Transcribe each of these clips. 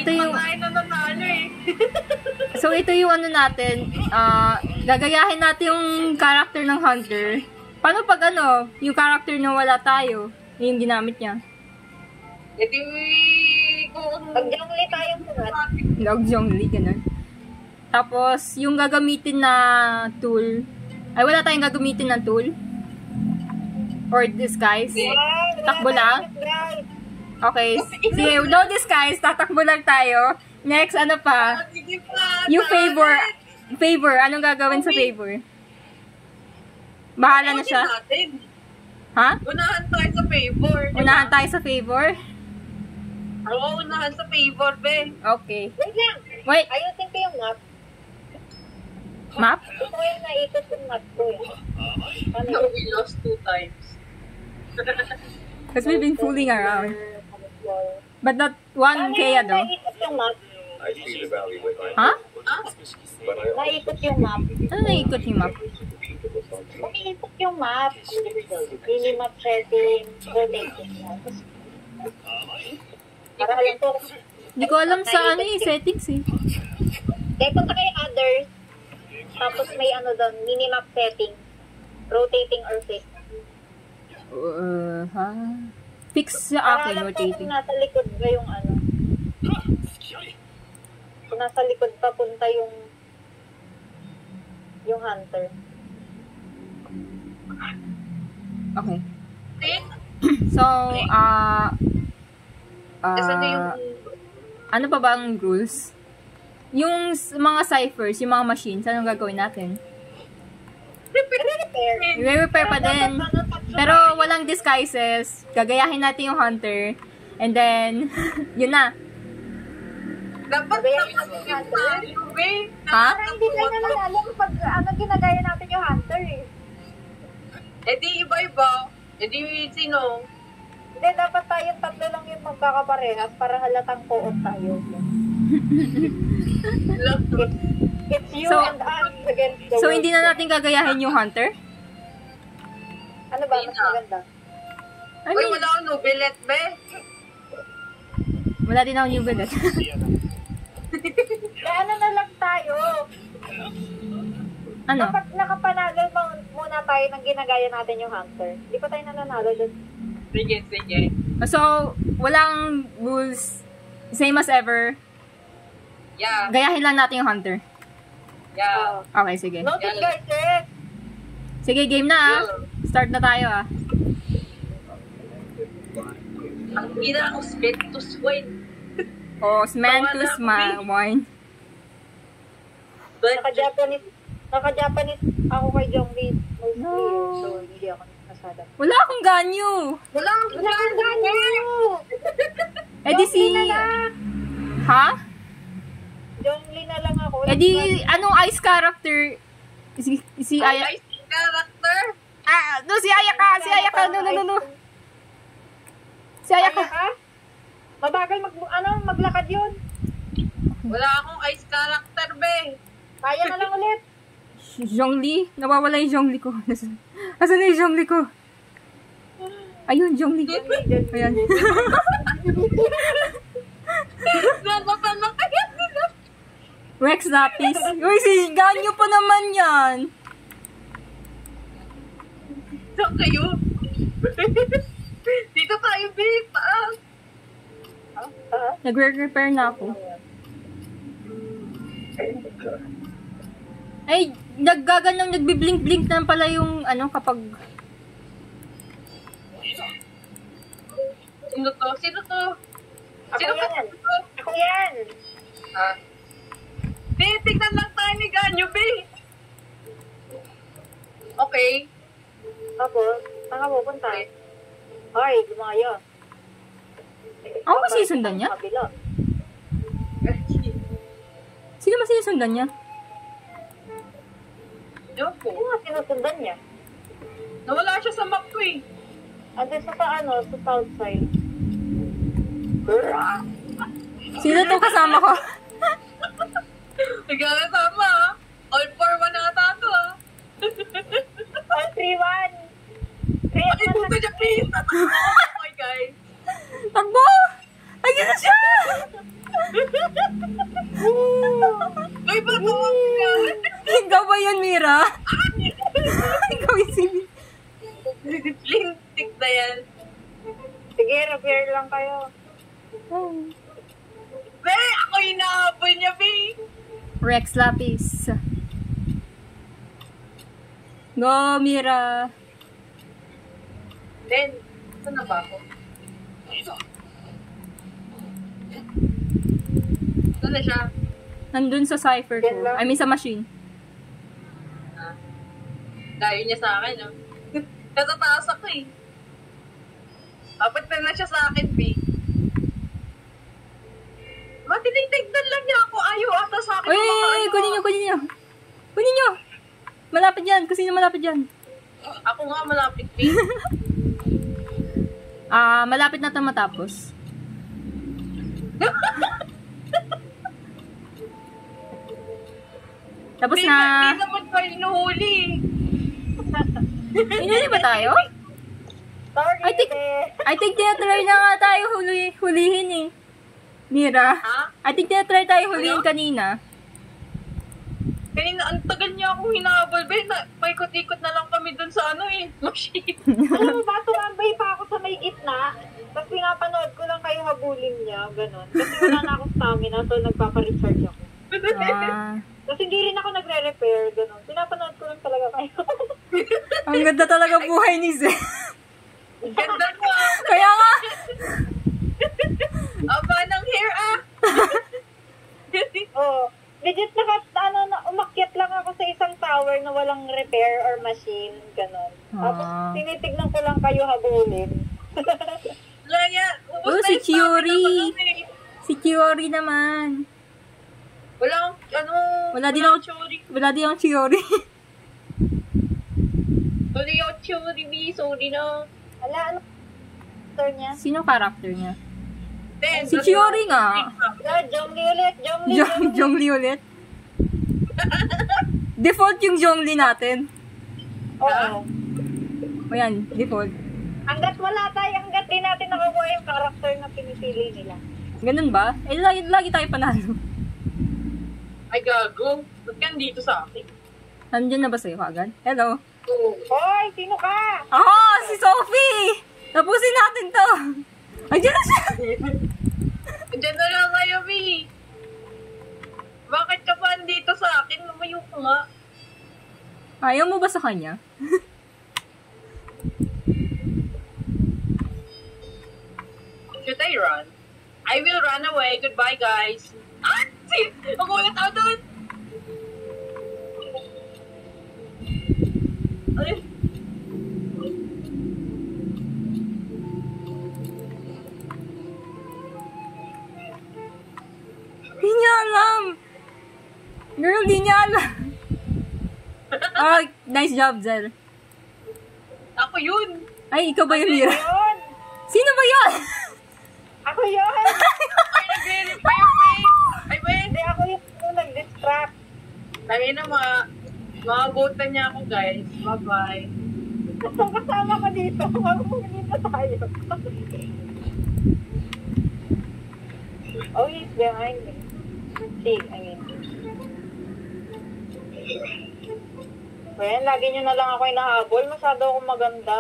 Ito yung... So, ito yung ano natin. Gagayahin natin yung character ng Hunter. Paano pag ano, yung character na wala tayo? Yung ginamit niya. Ito kung... Pag-jongli tayong sumat. Log-jongli, ganun. Tapos, yung gagamitin na tool. Ay, wala tayong gagamitin ng tool? Or disguise? Takbo lang? Okay. Sige, no disguise. Tatakbo lang tayo. Next, ano pa? Yung favor. Favor. Anong gagawin sa favor? Bahala na siya. Ha? Unahan tayo sa favor. Unahan tayo sa favor? Oo, unahan sa favor, be. Okay. Wait lang. Wait. Ayusin ko yung map. Map? Ito yung naikot yung map ko eh. No, we lost 2 times. Because we've been fooling around. But not 1K, ano? Naikot yung map. Ha? Naikot yung map. Ano naikot yung map? Umiikot yung map. Minimap setting. Rotating. Para alam ko. Hindi ko alam sa ano eh, settings eh. Kaya punta kayo others. Tapos may ano doon, minimap setting. Rotating or fixed. Ha? Fix sa akin, Para alam ko rotating. kung nasa likod ba yung ano. Kung nasa likod papunta yung hunter. Okay. So, ano pa ba ang rules? Yung mga ciphers, yung mga machines, anong gagawin natin? I-repair pa din. Pero walang disguises. Gagayahin natin yung hunter. And then, yun na. Dapat Ha? Hindi tayo nalalang pag ginagaya natin yung hunter eh. Eh di iba-iba. Eh di sino? Hindi, dapat tayong tatlo lang yung magkakaparehas para halatang co-op tayo. It's you So- and us against the So, world. hindi na natin gagayahin yung hunter? Ano ba? Mas maganda. I Uy, mean, wala akong nobelet, be. wala din ako new billet. Kaya ano na lang tayo. Ano? Dapat nakapanalo muna tayo nang ginagaya natin yung hunter. Hindi pa tayo nananalo dun. Sige, sige. So, walang rules. Same as ever. Yeah, Gayahin lang natin yung hunter. yeah. Okay, sige. No disguises! Sige, game na ah. Start na tayo ah. Ang ina ako spectus wine. Oh, Smantus wine. But, Naka-Japanese ako kay Jongli mostly. No. So, hindi ako nasada. Wala akong ganyo. wala akong Wala kang ganyo! Eh di si... Jongli na lang! Ha? Jongli na lang ako. Eh di, anong ice character? Si Aya... Ay, character. No, si Ayaka! Si Ayaka! No. Si Ayaka! Kaya ka? Mabagal maglakad yun. Wala akong ice character, be. Kaya na lang ulit. Zhongli? Nawawala yung Zhongli ko. Asan na yung Zhongli ko? Ayun, Zhongli. Ayan. Nasaan na kaya sila? Rex Lapis. Uy, si Ganyo pa naman yan. Saan kayo? Dito tayo, be. Taas. Nagre-repair na ako. Ay, naggaganong nagbi-blink-blink na pala yung ano kapag... Sino to? Sino to? Ako Sino yan. to? Ako yan. Ah. Be, tignan lang tayo ni Ganyo, be. Okay. Tapos, saan ka pupunta? Ay, lumaya. Ako ba sinusundan niya? Kabila. Sino ba sinusundan niya? Ewan ko. Ano nga sinusundan niya? Nawala siya sa map ko eh. Andun sa sa south side. Sino to kasama ko? Nagkala tama ah. All for one ata to ah. All 3-1. Ay, puto niya please. Oh my guys. Takbo! Ayun na siya! Uy, ba't tumangga? Ikaw ba yun, Mira? Ikaw yung si Lintik na yan. Sige, repair lang kayo. Be, ako hinahabol niya, Be. Rex Lapis. Go, Mira. Then, saan na ba ako? Saan na siya? Nandun sa cipher ko. I mean, sa machine. Ah. Dayo niya sa akin, no? Katataas ako eh. Apat na siya sa akin, B. Matinitignan lang niya ako. Ayaw ata sa akin. Uy, kunin nyo. Kunin nyo. Malapit yan. Kasi malapit yan. Ako nga malapit, B. Malapit na ito matapos. Tapos na... Hindi naman pa inuhuli. Inuli ba tayo? Sorry, I think tinatry na nga tayo hulihin eh. Mira? Ha? I think tinatry tayo hulihin kanina. Kanina, ang tagal niya akong hinahabol, be. Paikot-ikot na lang kami dun sa ano eh. Machine. Alam mo ba, tumambay pa ako sa may gitna. Tapos pinapanood ko lang kayo habulin niya, ganun. Kasi wala na akong stamina, so nagpapa-recharge ako. Kasi hindi rin ako nagre-repair, ganun. Pinapanood ko lang talaga kayo. Ang ganda talaga buhay ni Zé. Ganda ko ah. Kaya nga. Aba ng hair ah. Oo. Legit umakyat lang ako sa isang tower na walang repair or machine, ganun. Tapos tinitignan ko lang kayo habulin. Wala yan. Ubus na Si yung stamina Chiori. ko dun eh. Si Chiori naman. Walang, ano, Wala din walang ako- Chiori. Wala din ang Chiori. Sorry yung Chiori, B. Sorry na. Ala, ano actor niya? Sino character niya? Then, Si Chiori nga. Jongli ulit, Jongli. Zhongli ulit. Default yung Zhongli natin. Oo. O yan, default. Hanggat di natin nakukuha yung character na pinipili nila. Ganun ba? Eh, lagi tayo panalo. Ay, gago. Ba't ka dito sa akin? Nandiyan na ba sa'yo agad? Hello? Oo. Hoy, sino ka? Ako! Si Sophie! Tapusin natin to! Andiyan na siya! Diyan na lang kayo, B. Bakit ka pa andito sa akin? Lumayo ka nga. Ayaw mo ba sa kanya? Should I run? I will run away. Goodbye, guys. Ah! Ako ulit ako doon! Ay! Di niya alam! Girl, di niya alam! Oh, nice job, Zel. Ako yun! Ay, ikaw ba yun, Mira? Yun! Sino ba yun? Ako yun! Ay, nag-verify yung page! Ay, wait! Hindi ako yung nag-distract. Sabi na mga bota niya ako, guys. Bye-bye. Kung kasama ka dito, dito tayo. Oh, he's behind me. I mean. Well, lagi nyo na lang ako inahabol. Masyado akong maganda.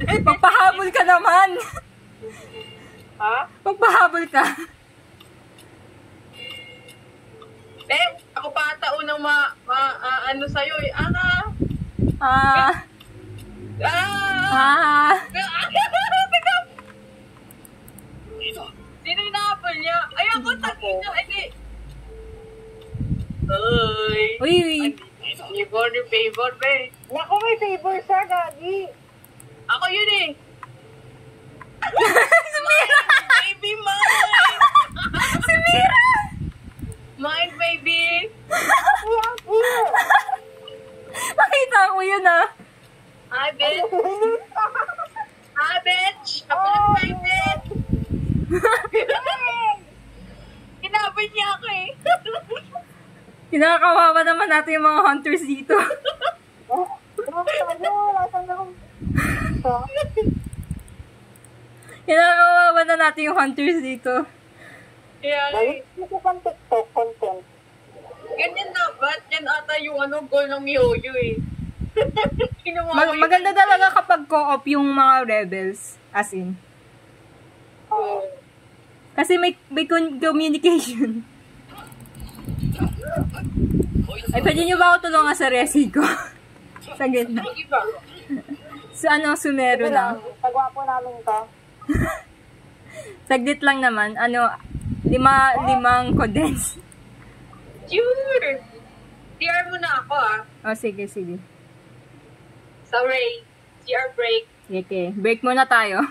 Pagpahabol ka naman! Ha? Pagpahabol ka! Ako pa ata unang ano sa'yo eh. Ah! Sino yung nakapal niya? Ay, ako, takin niya. Ay. Uy! Favor yung favor, be. Naku, may favor siya, Gagi. Ako yun eh. Si Mira! Baby, mine! Si Mira! Mine, baby! Makita ko yun ah! Hi, bitch! Hi, bitch! Ako lang tayo, bitch! Kinabay niya ako eh. Kinakawawa naman natin yung mga hunters dito. Kinakawawa na natin yung hunters dito. Kaya, Dahil ito pang TikTok content. ganyan dapat. Yan ata yung goal ng MiHoYo eh. Ginawa ko yun. Maganda talaga kapag co-op yung mga rebels. As in. Oo. Kasi may communication. Ay, pwede nyo ba ako tulungan sa resi ko? Sa gitna. Sige ba? Sumero lang. Pagwapo namin to. Saglit lang naman. Limang condense. Sure! CR muna ako Oh, sige. Sa Ray. CR break. Okay. Break muna tayo.